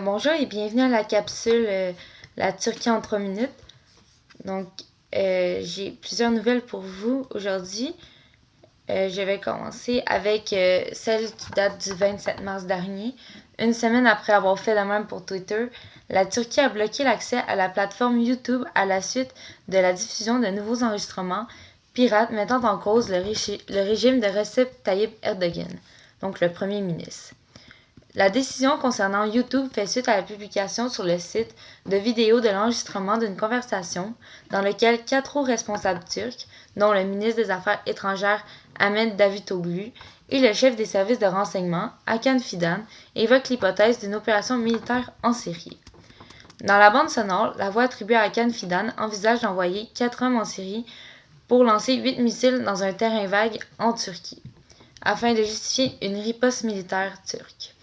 Bonjour et bienvenue à la capsule La Turquie en 3 minutes. Donc, j'ai plusieurs nouvelles pour vous aujourd'hui. Je vais commencer avec celle qui date du 27 mars dernier. Une semaine après avoir fait de même pour Twitter, la Turquie a bloqué l'accès à la plateforme YouTube à la suite de la diffusion de nouveaux enregistrements pirates mettant en cause le régime de Recep Tayyip Erdogan, donc le premier ministre. La décision concernant YouTube fait suite à la publication sur le site de vidéos de l'enregistrement d'une conversation dans lequel 4 hauts responsables turcs, dont le ministre des Affaires étrangères Ahmet Davutoglu et le chef des services de renseignement Hakan Fidan, évoquent l'hypothèse d'une opération militaire en Syrie. Dans la bande sonore, la voix attribuée à Hakan Fidan envisage d'envoyer 4 hommes en Syrie pour lancer 8 missiles dans un terrain vague en Turquie, afin de justifier une riposte militaire turque.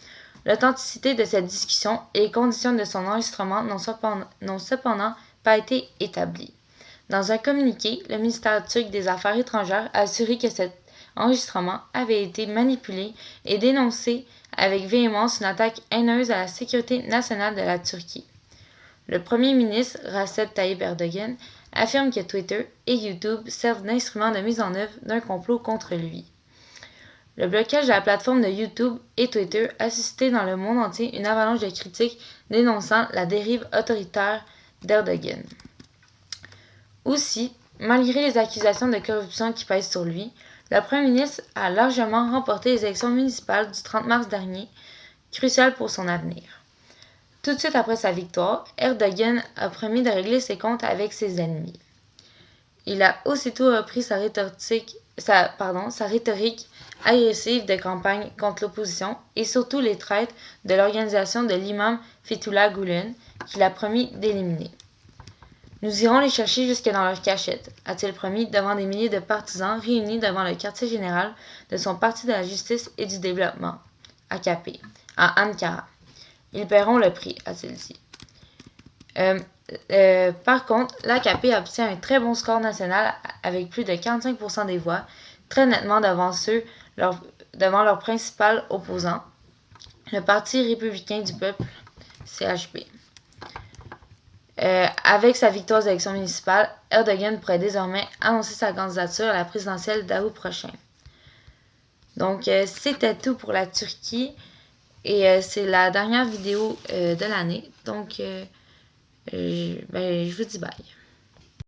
L'authenticité de cette discussion et les conditions de son enregistrement n'ont cependant pas été établies. Dans un communiqué, le ministère turc des Affaires étrangères a assuré que cet enregistrement avait été manipulé et dénoncé avec véhémence une attaque haineuse à la sécurité nationale de la Turquie. Le premier ministre Recep Tayyip Erdogan affirme que Twitter et YouTube servent d'instruments de mise en œuvre d'un complot contre lui. Le blocage de la plateforme de YouTube et Twitter a suscité dans le monde entier une avalanche de critiques dénonçant la dérive autoritaire d'Erdogan. Aussi, malgré les accusations de corruption qui pèsent sur lui, le Premier ministre a largement remporté les élections municipales du 30 mars dernier, cruciales pour son avenir. Tout de suite après sa victoire, Erdogan a promis de régler ses comptes avec ses ennemis. Il a aussitôt repris sa rhétorique agressive de campagne contre l'opposition et surtout les traites de l'organisation de l'imam Fethullah Gülen qu'il a promis d'éliminer. Nous irons les chercher jusque dans leur cachette, a-t-il promis devant des milliers de partisans réunis devant le quartier général de son Parti de la Justice et du Développement, AKP, à Ankara. Ils paieront le prix, a-t-il dit. Par contre, l'AKP obtient un très bon score national avec plus de 45% des voix, très nettement devant leur principal opposant, le Parti républicain du peuple, CHP. Avec sa victoire aux élections municipales, Erdogan pourrait désormais annoncer sa candidature à la présidentielle d'août prochain. Donc, c'était tout pour la Turquie et c'est la dernière vidéo de l'année. Donc, je vous dis bye.